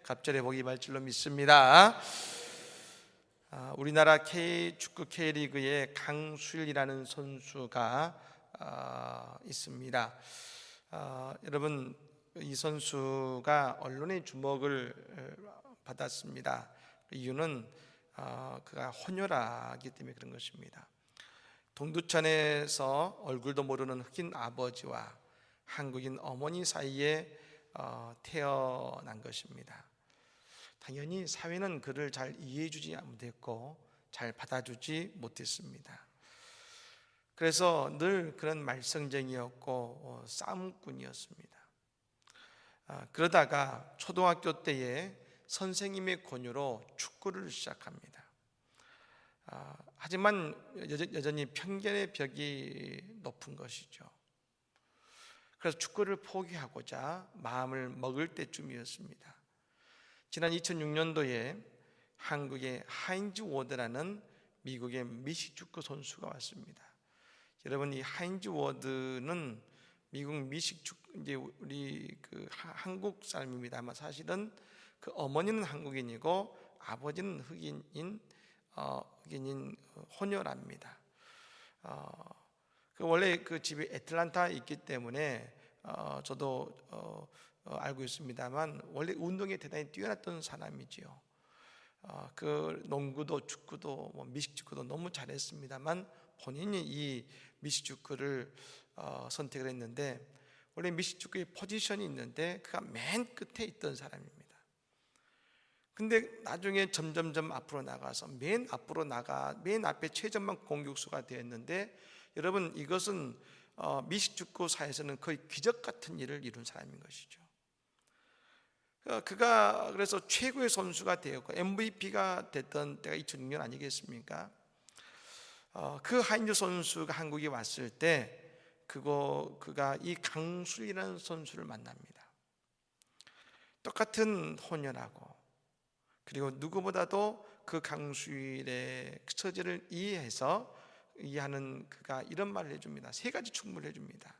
갑절의 복이 임할 줄로 믿습니다. 우리나라 축구 K리그에 강수일이라는 선수가 있습니다. 여러분, 이 선수가 언론의 주목을 받았습니다. 이유는 그가 혼혈하기 때문에 그런 것입니다. 동두천에서 얼굴도 모르는 흑인 아버지와 한국인 어머니 사이에 태어난 것입니다. 당연히 사회는 그를 잘 이해해주지 못했고 잘 받아주지 못했습니다. 그래서 늘 그런 말썽쟁이였고 싸움꾼이었습니다. 그러다가 초등학교 때에 선생님의 권유로 축구를 시작합니다. 하지만 여전히 편견의 벽이 높은 것이죠. 그래서 축구를 포기하고자 마음을 먹을 때쯤이었습니다. 지난 2006년도에 한국의 하인즈 워드라는 미국의 미식축구 선수가 왔습니다. 여러분, 이 하인즈 워드는 미국 미식축구, 이제 우리 한국 사람입니다만 사실은 그 어머니는 한국인이고 아버지는 흑인인 혼혈합니다. 원래 그 집이 애틀란타에 있기 때문에 저도 알고 있습니다만 원래 운동에 대단히 뛰어났던 사람이지요. 그 농구도 축구도 미식축구도 너무 잘했습니다만 본인이 이 미식축구를 선택을 했는데, 원래 미식축구의 포지션이 있는데 그가 맨 끝에 있던 사람입니다. 근데 나중에 점점점 앞으로 나가서 맨 앞에 최전방 공격수가 되었는데, 여러분, 이것은 미식축구사에서는 거의 기적 같은 일을 이룬 사람인 것이죠. 그가 그래서 최고의 선수가 되었고 MVP가 됐던 때가 2006년 아니겠습니까? 그 하인즈 선수가 한국에 왔을 때 그가 이 강수일이라는 선수를 만납니다. 똑같은 혼혈하고, 그리고 누구보다도 그 강수일의 처지를 이해하는 그가 이런 말을 해줍니다. 세 가지 충고를 해줍니다.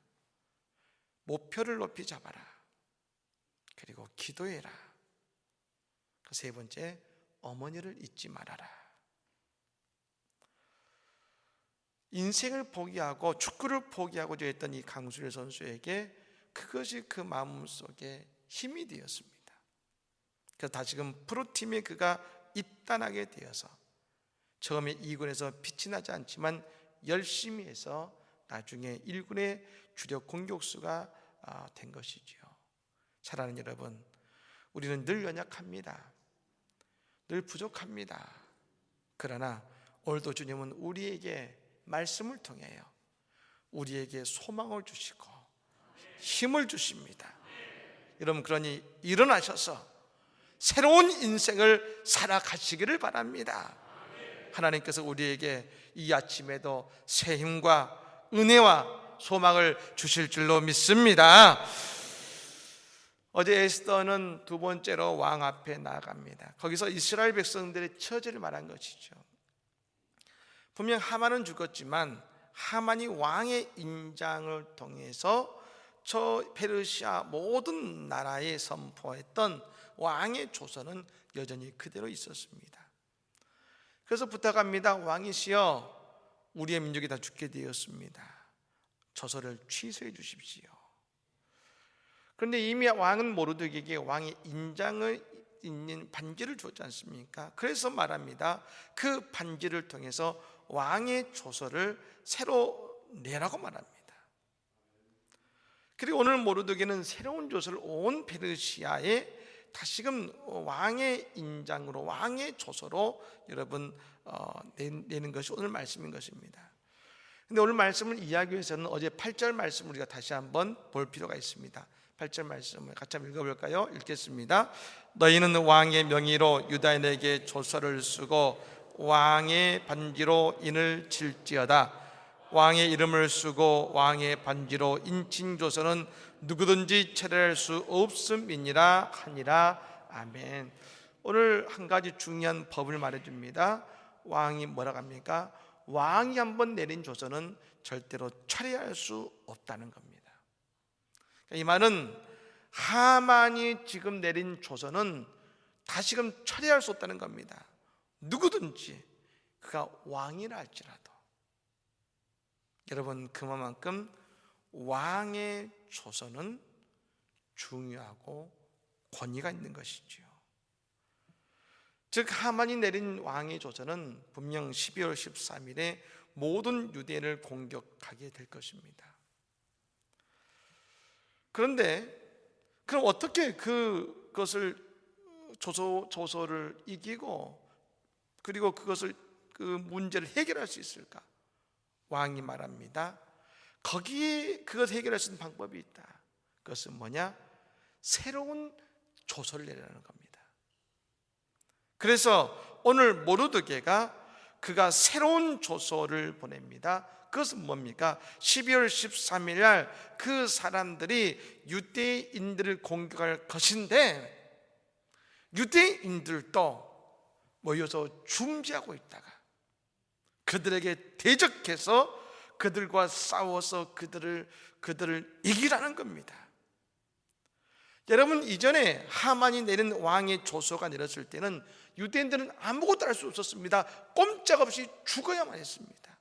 목표를 높이 잡아라. 그리고 기도해라. 그 세 번째, 어머니를 잊지 말아라. 인생을 포기하고 축구를 포기하고자 했던 이 강수일 선수에게 그것이 그 마음속에 힘이 되었습니다. 그래서 다시금 프로팀에 그가 입단하게 되어서 처음에 2군에서 빛이 나지 않지만 열심히 해서 나중에 1군의 주력 공격수가 된 것이지요. 사랑하는 여러분, 우리는 늘 연약합니다. 늘 부족합니다. 그러나 오늘도 주님은 우리에게 말씀을 통해요, 우리에게 소망을 주시고 힘을 주십니다. 여러분, 그러니 일어나셔서 새로운 인생을 살아가시기를 바랍니다. 하나님께서 우리에게 이 아침에도 새 힘과 은혜와 소망을 주실 줄로 믿습니다. 어제 에스더는 두 번째로 왕 앞에 나아갑니다. 거기서 이스라엘 백성들의 처지를 말한 것이죠. 분명 하만은 죽었지만 하만이 왕의 인장을 통해서 저 페르시아 모든 나라에 선포했던 왕의 조서는 여전히 그대로 있었습니다. 그래서 부탁합니다. 왕이시여, 우리의 민족이 다 죽게 되었습니다. 조서를 취소해 주십시오. 그런데 이미 왕은 모르드게에게 왕의 인장을 있는 반지를 줬지 않습니까? 그래서 말합니다. 그 반지를 통해서 왕의 조서를 새로 내라고 말합니다. 그리고 오늘 모르드게는 새로운 조서를 온 페르시아에 다시금 왕의 인장으로, 왕의 조서로 여러분 내는 것이 오늘 말씀인 것입니다. 근데 오늘 말씀을 이해하기 위해서는 어제 8절 말씀을 우리가 다시 한번 볼 필요가 있습니다. 8절 말씀을 같이 한번 읽어볼까요? 읽겠습니다. 너희는 왕의 명의로 유다인에게 조서를 쓰고 왕의 반지로 인을 칠지어다. 왕의 이름을 쓰고 왕의 반지로 인친 조서는 누구든지 체결할 수 없음이니라 하니라. 아멘. 오늘 한 가지 중요한 법을 말해줍니다. 왕이 뭐라고 합니까? 왕이 한번 내린 조서는 절대로 철회할 수 없다는 겁니다. 이 말은 하만이 지금 내린 조서는 다시금 철회할 수 없다는 겁니다. 누구든지 그가 왕이라 할지라도. 여러분, 그만큼 왕의 조서는 중요하고 권위가 있는 것이지요. 즉 하만이 내린 왕의 조서는 분명 12월 13일에 모든 유대인을 공격하게 될 것입니다. 그런데 그럼 어떻게 그것을 조서를 이기고 그리고 그것을 그 문제를 해결할 수 있을까? 왕이 말합니다. 거기에 그것을 해결할 수 있는 방법이 있다. 그것은 뭐냐? 새로운 조서를 내라는 겁니다. 그래서 오늘 모르드게가 그가 새로운 조서를 보냅니다. 그것은 뭡니까? 12월 13일 날 그 사람들이 유대인들을 공격할 것인데 유대인들도 모여서 중지하고 있다가 그들에게 대적해서 그들과 싸워서 그들을 이기라는 겁니다. 여러분, 이전에 하만이 내린 왕의 조서가 내렸을 때는 유대인들은 아무것도 할 수 없었습니다. 꼼짝없이 죽어야만 했습니다.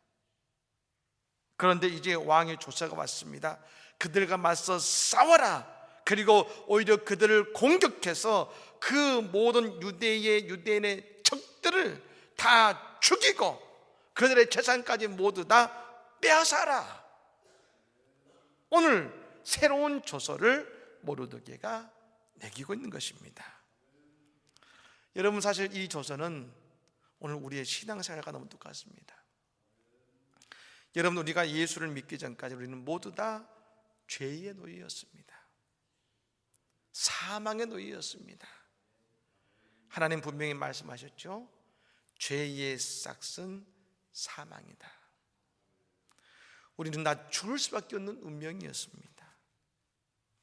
그런데 이제 왕의 조서가 왔습니다. 그들과 맞서 싸워라. 그리고 오히려 그들을 공격해서 그 모든 유대인의 적들을 다 죽이고 그들의 재산까지 모두 다 빼앗아라. 오늘 새로운 조서를 모르드게가 매기고 있는 것입니다. 여러분, 사실 이 조서는 오늘 우리의 신앙생활과 너무 똑같습니다. 여러분, 우리가 예수를 믿기 전까지 우리는 모두 다 죄의 노예였습니다. 사망의 노예였습니다. 하나님 분명히 말씀하셨죠. 죄의 싹은 사망이다. 우리는 다 죽을 수밖에 없는 운명이었습니다.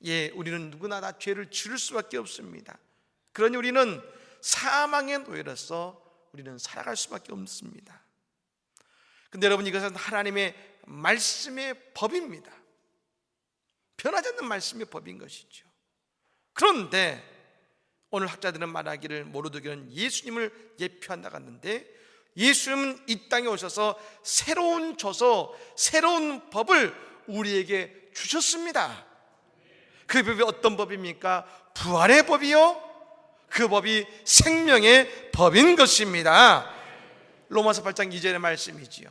예, 우리는 누구나 다 죄를 지을 수밖에 없습니다. 그러니 우리는 사망의 노예로서 우리는 살아갈 수밖에 없습니다. 근데 여러분, 이것은 하나님의 말씀의 법입니다. 변하지 않는 말씀의 법인 것이죠. 그런데 오늘 학자들은 말하기를 모르드게는 예수님을 예표한 나갔는데 예수님은 이 땅에 오셔서 새로운 조서, 새로운 법을 우리에게 주셨습니다. 그 법이 어떤 법입니까? 부활의 법이요, 그 법이 생명의 법인 것입니다. 로마서 8장 2절의 말씀이지요.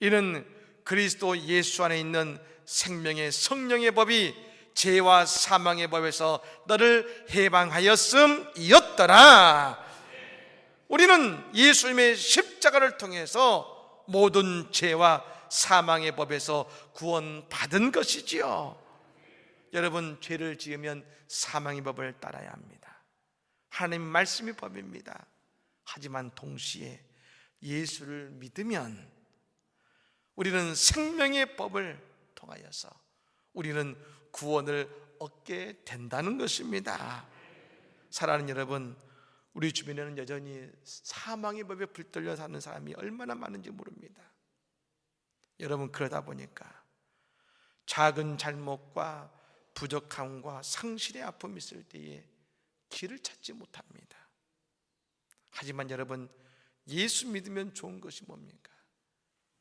이는 그리스도 예수 안에 있는 생명의 성령의 법이 죄와 사망의 법에서 너를 해방하였음이었더라. 우리는 예수님의 십자가를 통해서 모든 죄와 사망의 법에서 구원받은 것이지요. 여러분, 죄를 지으면 사망의 법을 따라야 합니다. 하나님 말씀이 법입니다. 하지만 동시에 예수를 믿으면 우리는 생명의 법을 통하여서 우리는 구원을 얻게 된다는 것입니다. 사랑하는 여러분, 우리 주변에는 여전히 사망의 법에 붙들려 사는 사람이 얼마나 많은지 모릅니다. 여러분, 그러다 보니까 작은 잘못과 부족함과 상실의 아픔이 있을 때에 길을 찾지 못합니다. 하지만 여러분, 예수 믿으면 좋은 것이 뭡니까?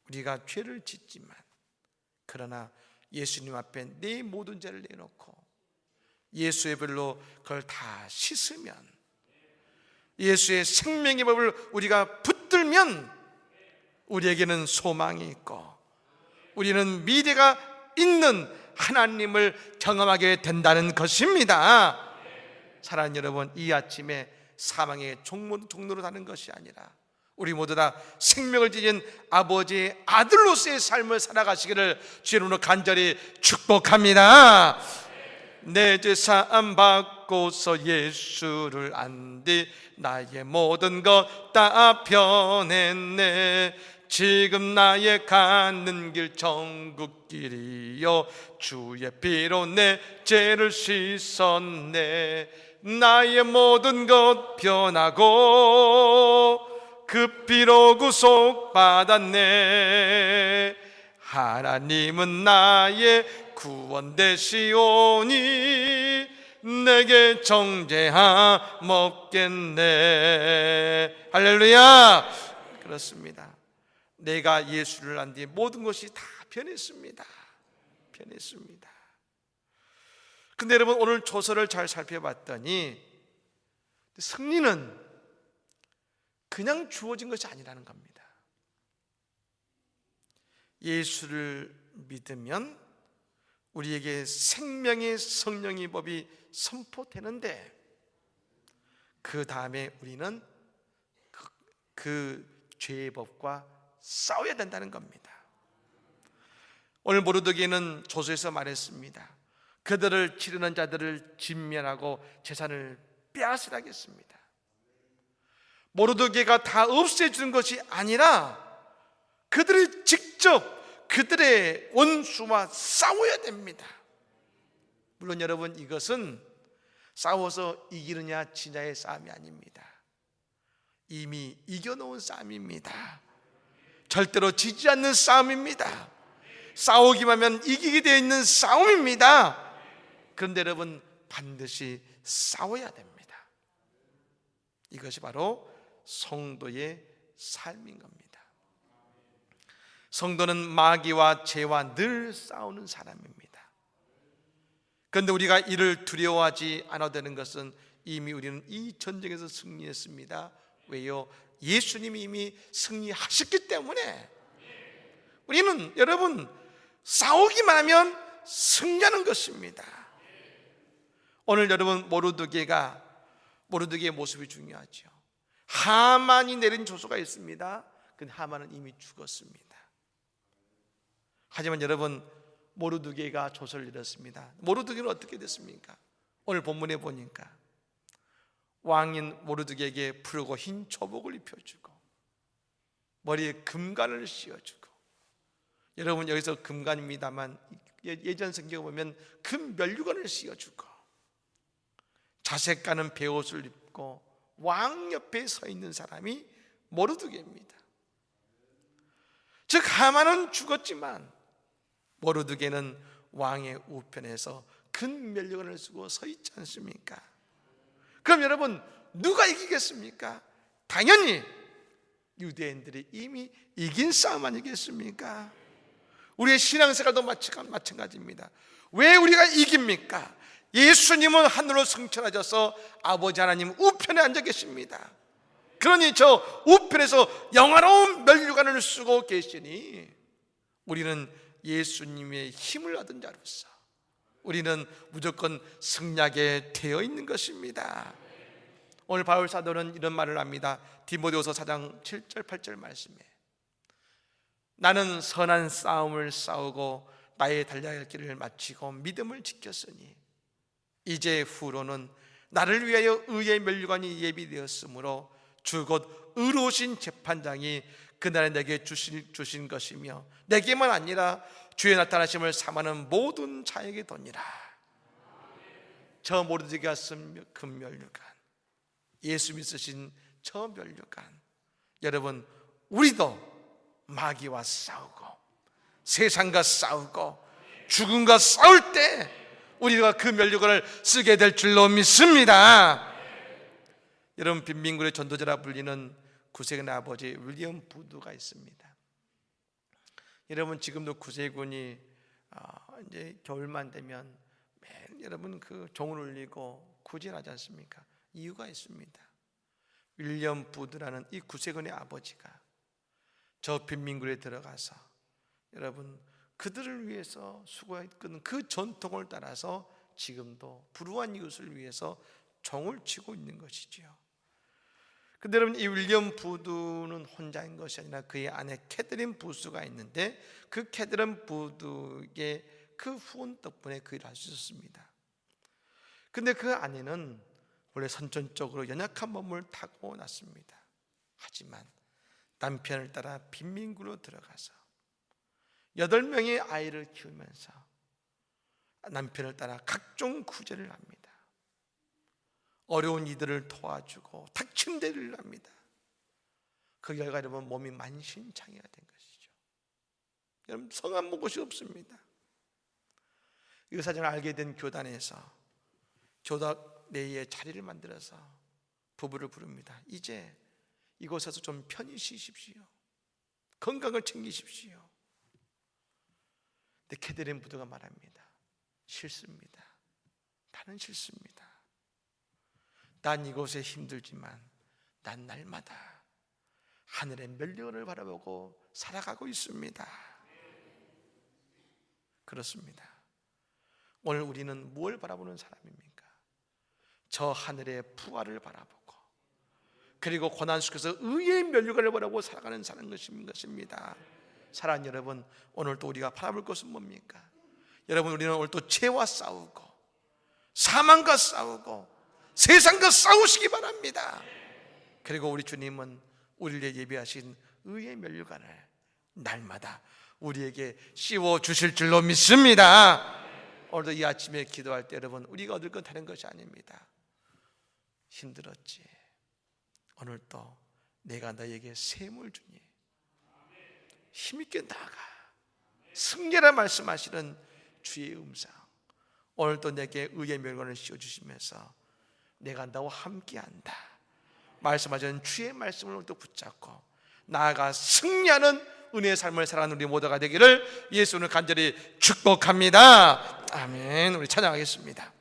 우리가 죄를 짓지만 그러나 예수님 앞에 내 모든 죄를 내놓고 예수의 별로 그걸 다 씻으면, 예수의 생명의 법을 우리가 붙들면 우리에게는 소망이 있고 우리는 미래가 있는 하나님을 경험하게 된다는 것입니다. 사랑하는 여러분, 이 아침에 사망의 종로로 사는 것이 아니라 우리 모두 다 생명을 지닌 아버지의 아들로서의 삶을 살아가시기를 주의 이름으로 간절히 축복합니다. 내 죄 사함 받고서 예수를 안디 나의 모든 것 다 변했네. 지금 나의 가는 길 천국길이요 주의 피로 내 죄를 씻었네. 나의 모든 것 변하고 그 피로 구속받았네. 하나님은 나의 구원 되시오니 내게 정죄하 먹겠네. 할렐루야. 그렇습니다. 내가 예수를 안 뒤에 모든 것이 다 변했습니다. 변했습니다. 근데 여러분, 오늘 조서를 잘 살펴봤더니 승리는 그냥 주어진 것이 아니라는 겁니다. 예수를 믿으면 우리에게 생명의 성령의 법이 선포되는데, 그 다음에 우리는 그 죄의 법과 싸워야 된다는 겁니다. 오늘 모르드게는 조서에서 말했습니다. 그들을 치르는 자들을 진멸하고 재산을 빼앗으라겠습니다. 모르드게가 다 없애주는 것이 아니라 그들이 직접 그들의 원수와 싸워야 됩니다. 물론 여러분, 이것은 싸워서 이기느냐 지냐의 싸움이 아닙니다. 이미 이겨놓은 싸움입니다. 절대로 지지 않는 싸움입니다. 싸우기만 하면 이기게 되어 있는 싸움입니다. 그런데 여러분, 반드시 싸워야 됩니다. 이것이 바로 성도의 삶인 겁니다. 성도는 마귀와 죄와 늘 싸우는 사람입니다. 그런데 우리가 이를 두려워하지 않아도 되는 것은 이미 우리는 이 전쟁에서 승리했습니다. 왜요? 예수님이 이미 승리하셨기 때문에 우리는 여러분 싸우기만 하면 승리하는 것입니다. 오늘 여러분, 모르드게의 모습이 중요하죠. 하만이 내린 조서가 있습니다. 근데 하만은 이미 죽었습니다. 하지만 여러분, 모르드게가 조서를 내렸습니다. 모르드게는 어떻게 됐습니까? 오늘 본문에 보니까 왕인 모르드게에게 푸르고 흰 초복을 입혀주고 머리에 금관을 씌워주고, 여러분 여기서 금관입니다만 예전 성경에 보면 금 면류관을 씌워주고 자색 가는 베옷을 입고 왕 옆에 서 있는 사람이 모르드게입니다. 즉 하만은 죽었지만 모르드게는 왕의 우편에서 금 면류관을 쓰고 서 있지 않습니까? 그럼 여러분, 누가 이기겠습니까? 당연히 유대인들이 이미 이긴 싸움 아니겠습니까? 우리의 신앙생활도 마찬가지입니다. 왜 우리가 이깁니까? 예수님은 하늘로 승천하셔서 아버지 하나님 우편에 앉아 계십니다. 그러니 저 우편에서 영화로운 면류관을 쓰고 계시니 우리는 예수님의 힘을 얻은 자로서 우리는 무조건 승리하게 되어 있는 것입니다. 오늘 바울 사도는 이런 말을 합니다. 디모데후서 4장 7절 8절 말씀에 나는 선한 싸움을 싸우고 나의 달려야 할 길을 마치고 믿음을 지켰으니 이제 후로는 나를 위하여 의의 면류관이 예비되었으므로 주 곧 의로우신 재판장이 그날에 내게 주신 것이며 내게만 아니라 주의 나타나심을 삼하는 모든 자에게 도니라. 저 모르드게가 쓴 금면류관, 예수 믿으신 저 면류관, 여러분 우리도 마귀와 싸우고 세상과 싸우고 죽음과 싸울 때 우리가 그 면류관을 쓰게 될 줄로 믿습니다. 여러분, 빈민군의 전도자라 불리는 구세군의 아버지 윌리엄 부두가 있습니다. 여러분, 지금도 구세군이 이제 겨울만 되면 매일 여러분 그 종을 울리고 구제하지 않습니까? 이유가 있습니다. 윌리엄 부두라는 이 구세군의 아버지가 저 빈민군에 들어가서 여러분 그들을 위해서 수고했던 그 전통을 따라서 지금도 불우한 이웃을 위해서 종을 치고 있는 것이지요. 근데 여러분, 이 윌리엄 부두는 혼자인 것이 아니라 그의 아내 캐들린 부스가 있는데 그 캐들린 부두의 그 후원 덕분에 그 일을 할 수 있었습니다. 근데 그 아내는 원래 선천적으로 연약한 몸을 타고났습니다. 하지만 남편을 따라 빈민군으로 들어가서 8명의 아이를 키우면서 남편을 따라 각종 구제를 합니다. 어려운 이들을 도와주고 탁침대를 합니다. 그 결과 여러분 몸이 만신창이가 된 것이죠. 여러분, 성안 본 곳이 없습니다. 이 사정을 알게 된 교단에서 교덕 내에 자리를 만들어서 부부를 부릅니다. 이제 이곳에서 좀 편히 쉬십시오. 건강을 챙기십시오. 근데 캐데린 부부가 말합니다. 싫습니다. 나는 싫습니다. 난 이곳에 힘들지만 난 날마다 하늘의 멸류관을 바라보고 살아가고 있습니다. 그렇습니다. 오늘 우리는 무엇을 바라보는 사람입니까? 저 하늘의 부활을 바라보고, 그리고 고난 속에서 의의 멸류관을 바라보고 살아가는 사는 것입니다. 사랑하는 여러분, 오늘 또 우리가 바라볼 것은 뭡니까? 여러분, 우리는 오늘 또 죄와 싸우고 사망과 싸우고 세상과 싸우시기 바랍니다. 그리고 우리 주님은 우리에게 예비하신 의의 멸류관을 날마다 우리에게 씌워 주실 줄로 믿습니다. 오늘도 이 아침에 기도할 때 여러분, 우리가 얻을 건 다른 것이 아닙니다. 힘들었지, 오늘 또 내가 너에게 셈을 주니 힘있게 나아가. 승리라 말씀하시는 주의 음성, 오늘 또 내게 의의 멸관을 씌워주시면서 내가 너와 함께한다 말씀하시는 주의 말씀을 오늘 또 붙잡고 나아가 승리하는 은혜의 삶을 살아가는 우리 모두가 되기를 예수 오늘 간절히 축복합니다. 아멘. 우리 찬양하겠습니다.